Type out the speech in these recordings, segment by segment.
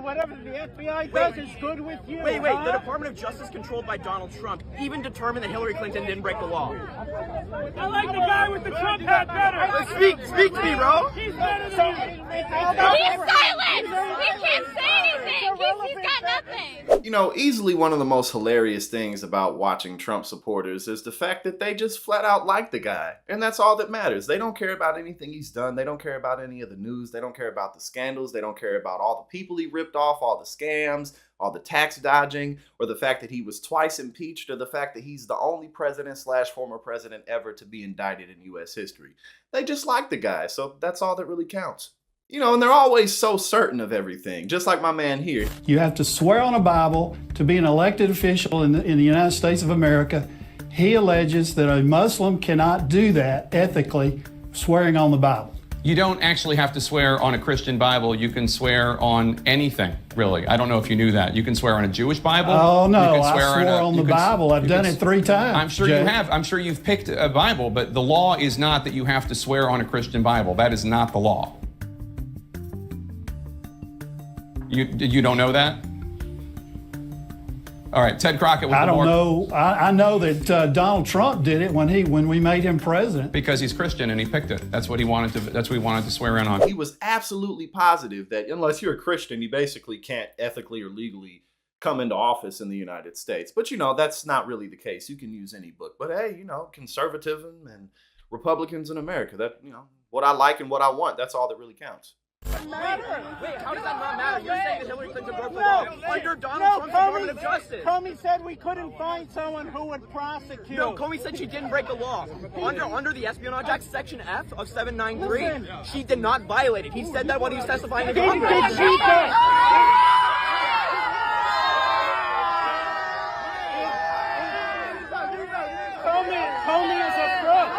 Whatever the FBI does is good with you. Wait, the Department of Justice controlled by Donald Trump even determined that Hillary Clinton didn't break the law. I like the guy with the Trump hat better. Speak to me, bro. He's better than you. He's silent. He can't say anything. He's got nothing. You know, easily one of the most hilarious things about watching Trump supporters is the fact that they just flat out like the guy. And that's all that matters. They don't care about anything he's done. They don't care about any of the news. They don't care about the scandals. They don't care about all the people he ripped off, all the scams, all the tax dodging, or the fact that he was twice impeached, or the fact that he's the only president / former president ever to be indicted in U.S. history. They just like the guy, so that's all that really counts. You know, and they're always so certain of everything, just like my man here. You have to swear on a Bible to be an elected official in the United States of America. He alleges that a Muslim cannot do that ethically, swearing on the Bible. You don't actually have to swear on a Christian Bible. You can swear on anything, really. I don't know if you knew that. You can swear on a Jewish Bible. Oh, no, I swore on the Bible. I've done it 3 times. I'm sure you have. I'm sure you've picked a Bible, but the law is not that you have to swear on a Christian Bible. That is not the law. You don't know that? All right, Ted Crockett was I don't know. I know that Donald Trump did it when we made him president. Because he's Christian and he picked it. That's what he wanted to swear in on. He was absolutely positive that unless you're a Christian, you basically can't ethically or legally come into office in the United States. But, you know, that's not really the case. You can use any book. But, hey, you know, conservatism and Republicans in America, that, you know, what I like and what I want, that's all that really counts. Wait, how does that not matter? You're saying that Hillary Clinton broke the law under Donald Trump's Department of Justice. Comey said we couldn't find someone who would prosecute. No, Comey said she didn't break the law. Under the Espionage Act, Section F of 793, she did not violate it. He said that when he was testifying in Congress. Did she Comey is a crook.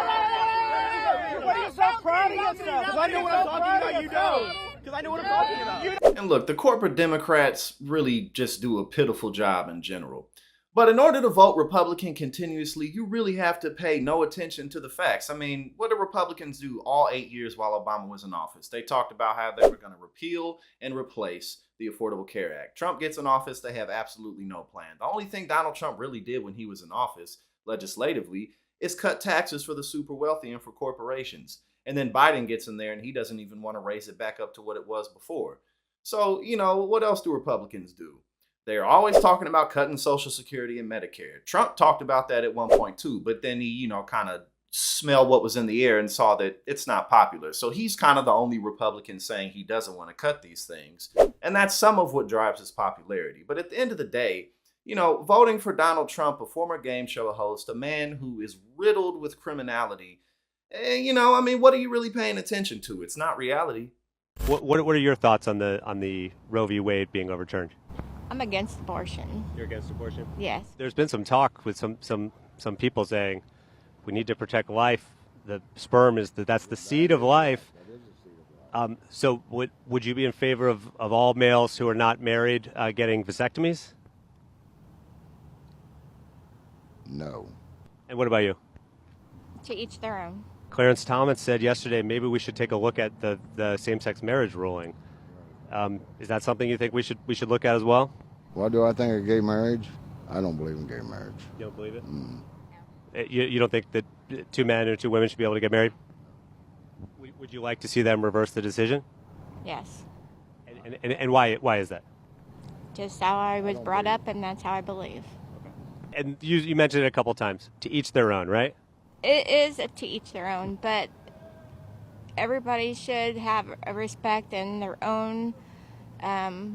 What are you so proud of yourself? Because I know what I'm talking about, you don't. Because I know what I'm talking about. And look, the corporate Democrats really just do a pitiful job in general. But in order to vote Republican continuously, you really have to pay no attention to the facts. I mean, what did Republicans do all 8 years while Obama was in office? They talked about how they were going to repeal and replace the Affordable Care Act. Trump gets in office, they have absolutely no plan. The only thing Donald Trump really did when he was in office, legislatively, is cut taxes for the super wealthy and for corporations. And then Biden gets in there and he doesn't even want to raise it back up to what it was before. So, you know, what else do Republicans do? They're always talking about cutting Social Security and Medicare. Trump talked about that at one point too, but then he, you know, kind of smelled what was in the air and saw that it's not popular. So he's kind of the only Republican saying he doesn't want to cut these things. And that's some of what drives his popularity. But at the end of the day, you know, voting for Donald Trump, a former game show host, a man who is riddled with criminality, you know, I mean, what are you really paying attention to? It's not reality. What are your thoughts on the Roe v. Wade being overturned? I'm against abortion. You're against abortion? Yes. There's been some talk with some people saying we need to protect life. The sperm that's the seed of life. So would you be in favor of all males who are not married getting vasectomies? No. And what about you? To each their own. Clarence Thomas said yesterday maybe we should take a look at the same-sex marriage ruling. Is that something you think we should look at as well? What do I think of gay marriage? I don't believe in gay marriage. You don't believe it? You don't think that 2 men or 2 women should be able to get married? Would you like to see them reverse the decision? Yes. And why is that? Just how I was brought up, and that's how I believe. And you mentioned it a couple times. To each their own, right? It is to each their own, but everybody should have a respect in their own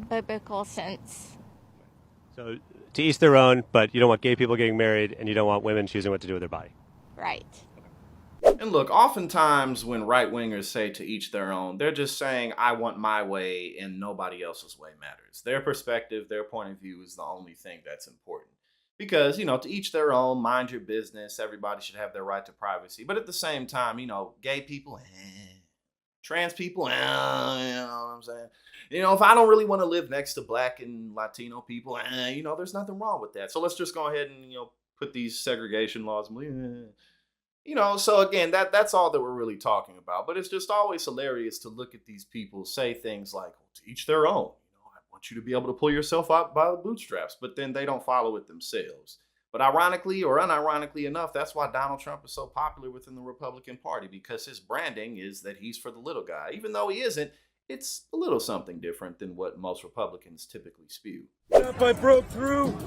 biblical sense. So to each their own, but you don't want gay people getting married, and you don't want women choosing what to do with their body. Right. And look, oftentimes when right-wingers say to each their own, they're just saying, I want my way and nobody else's way matters. Their perspective, their point of view is the only thing that's important. Because, you know, to each their own, mind your business. Everybody should have their right to privacy. But at the same time, you know, gay people, trans people, you know what I'm saying? You know, if I don't really want to live next to black and Latino people, you know, there's nothing wrong with that. So let's just go ahead and, you know, put these segregation laws, you know, so again, that's all that we're really talking about. But it's just always hilarious to look at these people say things like, well, to each their own. You know, want you to be able to pull yourself out by the bootstraps, but then they don't follow it themselves. But ironically or unironically enough, that's why Donald Trump is so popular within the Republican Party, because his branding is that he's for the little guy. Even though he isn't, it's a little something different than what most Republicans typically spew. If I broke through,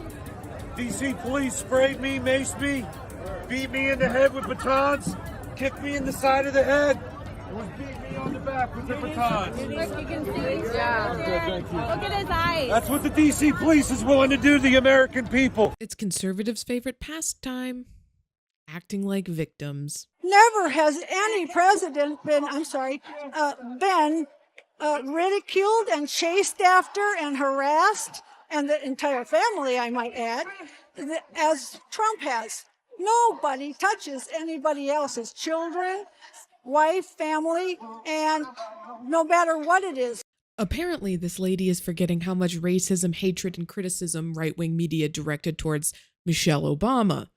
DC police sprayed me, maced me, beat me in the head with batons, kicked me in the side of the head, and was beating me on the back with the batons. Look, you can see. Yeah. Look at his eyes. That's what the DC police is willing to do to the American people. It's conservatives' favorite pastime, acting like victims. Never has any president been, ridiculed and chased after and harassed, and the entire family, I might add, as Trump has. Nobody touches anybody else's children, wife, family, and no matter what it is. Apparently, this lady is forgetting how much racism, hatred, and criticism right-wing media directed towards Michelle Obama.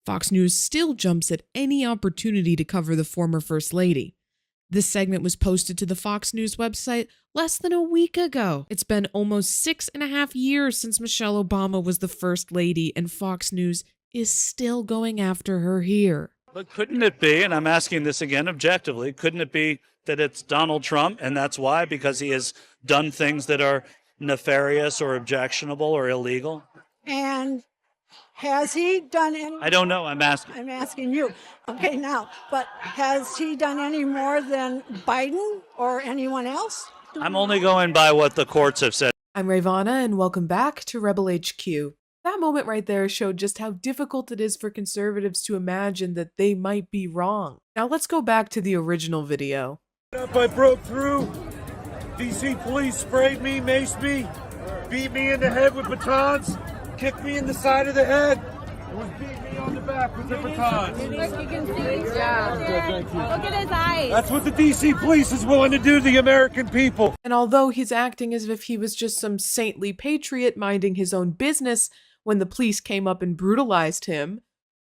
Fox News still jumps at any opportunity to cover the former First Lady. This segment was posted to the Fox News website less than a week ago. It's been almost 6.5 years since Michelle Obama was the First Lady, and Fox News is still going after her here. But couldn't it be, and I'm asking this again objectively, couldn't it be that it's Donald Trump, and that's why, because he has done things that are nefarious or objectionable or illegal? And has he done any? I don't know, I'm asking. I'm asking you. Okay, now, but has he done any more than Biden or anyone else? I'm only going by what the courts have said. I'm Rayvana, and welcome back to Rebel HQ. That moment right there showed just how difficult it is for conservatives to imagine that they might be wrong. Now let's go back to the original video. If I broke through, DC police sprayed me, maced me, beat me in the head with batons, kicked me in the side of the head, and was beating me on the back with the batons. Look, you can see. Yeah. Look at his eyes. That's what the DC police is willing to do to the American people. And although he's acting as if he was just some saintly patriot minding his own business when the police came up and brutalized him,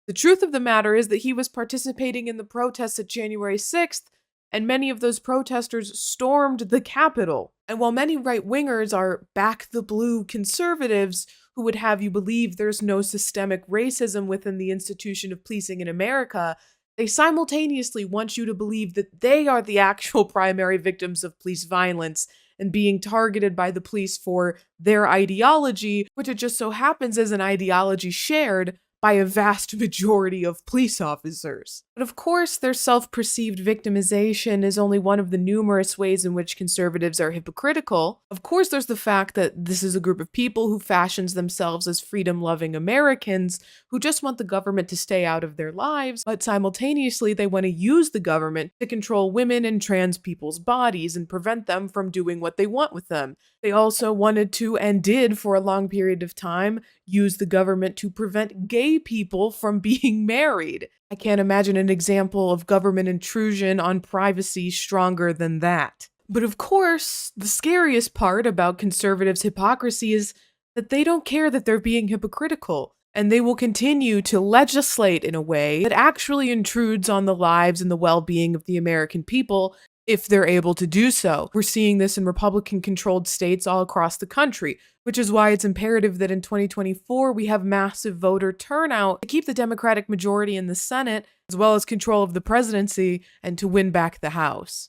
the truth of the matter is that he was participating in the protests at January 6th, and many of those protesters stormed the Capitol. And while many right-wingers are back the blue conservatives who would have you believe there's no systemic racism within the institution of policing in America, they simultaneously want you to believe that they are the actual primary victims of police violence and being targeted by the police for their ideology, which it just so happens is an ideology shared by a vast majority of police officers. But of course, their self-perceived victimization is only one of the numerous ways in which conservatives are hypocritical. Of course, there's the fact that this is a group of people who fashions themselves as freedom-loving Americans who just want the government to stay out of their lives, but simultaneously they want to use the government to control women and trans people's bodies and prevent them from doing what they want with them. They also wanted to, and did for a long period of time, use the government to prevent gay people from being married. I can't imagine an example of government intrusion on privacy stronger than that. But of course, the scariest part about conservatives' hypocrisy is that they don't care that they're being hypocritical, and they will continue to legislate in a way that actually intrudes on the lives and the well-being of the American people if they're able to do so. We're seeing this in Republican-controlled states all across the country, which is why it's imperative that in 2024 we have massive voter turnout to keep the Democratic majority in the Senate, as well as control of the presidency, and to win back the House.